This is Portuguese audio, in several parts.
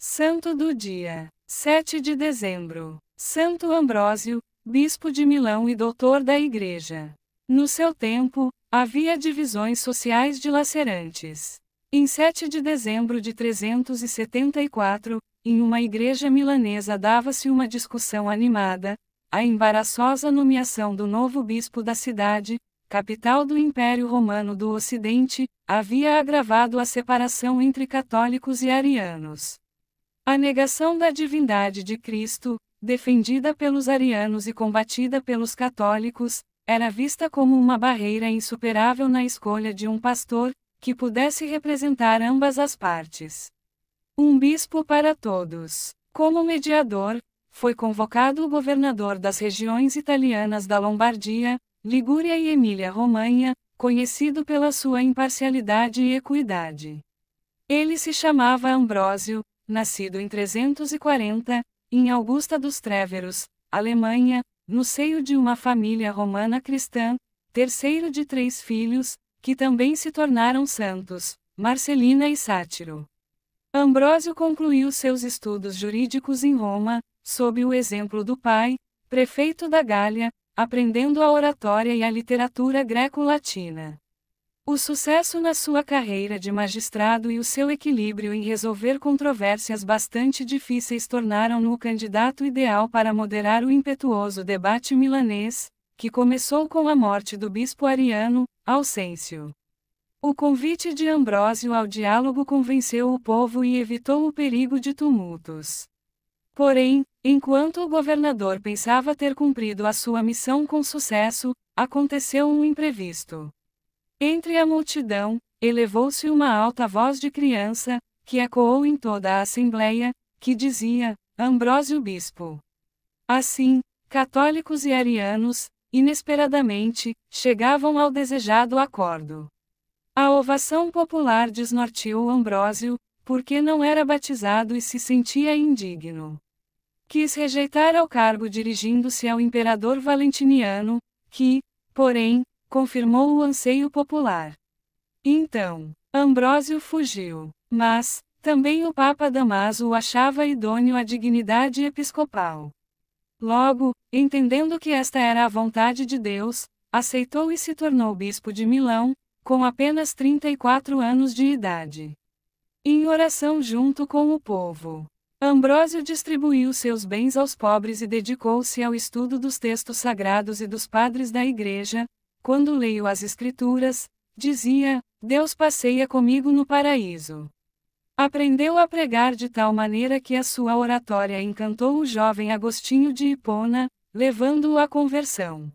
Santo do dia, 7 de dezembro. Santo Ambrósio, bispo de Milão e doutor da Igreja. No seu tempo, havia divisões sociais dilacerantes. Em 7 de dezembro de 374, em uma igreja milanesa dava-se uma discussão animada, a embaraçosa nomeação do novo bispo da cidade, capital do Império Romano do Ocidente, havia agravado a separação entre católicos e arianos. A negação da divindade de Cristo, defendida pelos arianos e combatida pelos católicos, era vista como uma barreira insuperável na escolha de um pastor, que pudesse representar ambas as partes. Um bispo para todos. Como mediador, foi convocado o governador das regiões italianas da Lombardia, Ligúria e Emília-Romanha, conhecido pela sua imparcialidade e equidade. Ele se chamava Ambrósio, nascido em 340, em Augusta dos Tréveros, Alemanha, no seio de uma família romana cristã, terceiro de 3 filhos, que também se tornaram santos, Marcelina e Sátiro. Ambrósio concluiu seus estudos jurídicos em Roma, sob o exemplo do pai, prefeito da Gália, aprendendo a oratória e a literatura greco-latina. O sucesso na sua carreira de magistrado e o seu equilíbrio em resolver controvérsias bastante difíceis tornaram-no o candidato ideal para moderar o impetuoso debate milanês, que começou com a morte do bispo ariano, Alcêncio. O convite de Ambrósio ao diálogo convenceu o povo e evitou o perigo de tumultos. Porém, enquanto o governador pensava ter cumprido a sua missão com sucesso, aconteceu um imprevisto. Entre a multidão, elevou-se uma alta voz de criança, que ecoou em toda a assembleia, que dizia: Ambrósio bispo. Assim, católicos e arianos, inesperadamente, chegavam ao desejado acordo. A ovação popular desnorteou Ambrósio, porque não era batizado e se sentia indigno. Quis rejeitar o cargo dirigindo-se ao imperador Valentiniano, que, porém, confirmou o anseio popular. Então, Ambrósio fugiu, mas, também o Papa Damaso o achava idôneo à dignidade episcopal. Logo, entendendo que esta era a vontade de Deus, aceitou e se tornou bispo de Milão, com apenas 34 anos de idade. Em oração junto com o povo, Ambrósio distribuiu seus bens aos pobres e dedicou-se ao estudo dos textos sagrados e dos padres da Igreja. Quando leio as Escrituras, dizia, Deus passeia comigo no paraíso. Aprendeu a pregar de tal maneira que a sua oratória encantou o jovem Agostinho de Hipona, levando-o à conversão.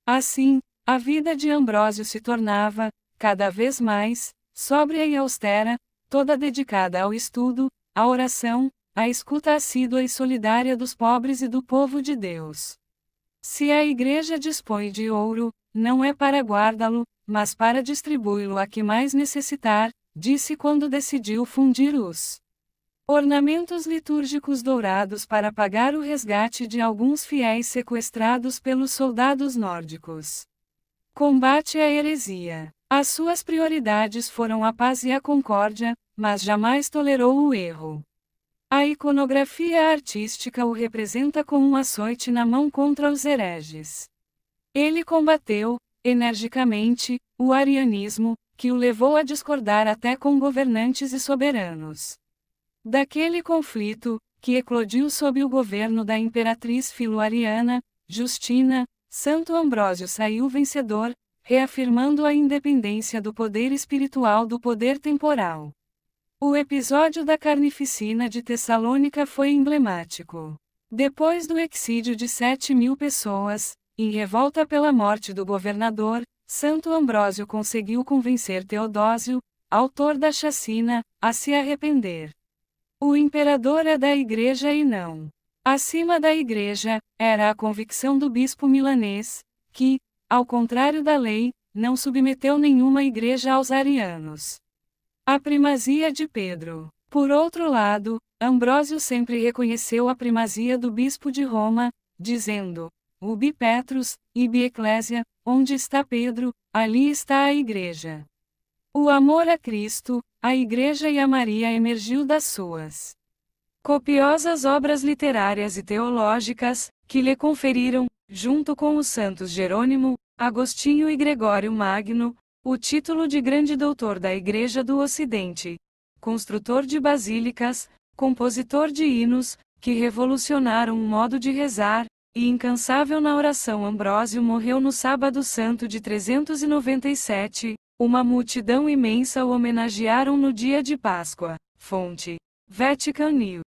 Assim, a vida de Ambrósio se tornava, cada vez mais, sóbria e austera, toda dedicada ao estudo, à oração, à escuta assídua e solidária dos pobres e do povo de Deus. Se a Igreja dispõe de ouro, não é para guardá-lo, mas para distribuí-lo a que mais necessitar, disse quando decidiu fundir os ornamentos litúrgicos dourados para pagar o resgate de alguns fiéis sequestrados pelos soldados nórdicos. Combate à heresia. As suas prioridades foram a paz e a concórdia, mas jamais tolerou o erro. A iconografia artística o representa com um açoite na mão contra os hereges. Ele combateu, energicamente, o arianismo, que o levou a discordar até com governantes e soberanos. Daquele conflito, que eclodiu sob o governo da imperatriz filo-ariana, Justina, Santo Ambrósio saiu vencedor, reafirmando a independência do poder espiritual do poder temporal. O episódio da carnificina de Tessalônica foi emblemático. Depois do exílio de 7.000 pessoas, em revolta pela morte do governador, Santo Ambrósio conseguiu convencer Teodósio, autor da chacina, a se arrepender. O imperador é da Igreja e não. Acima da Igreja, era a convicção do bispo milanês, que, ao contrário da lei, não submeteu nenhuma igreja aos arianos. A primazia de Pedro. Por outro lado, Ambrósio sempre reconheceu a primazia do bispo de Roma, dizendo, Ubi Petrus, ibi Ecclesia, onde está Pedro, ali está a Igreja. O amor a Cristo, a Igreja e a Maria emergiu das suas Copiosas obras literárias e teológicas, que lhe conferiram, junto com os santos Jerônimo, Agostinho e Gregório Magno, o título de grande doutor da Igreja do Ocidente. Construtor de basílicas, compositor de hinos, que revolucionaram o modo de rezar, e incansável na oração. Ambrósio morreu no Sábado Santo de 397, uma multidão imensa o homenagearam no dia de Páscoa. Fonte: Vatican News.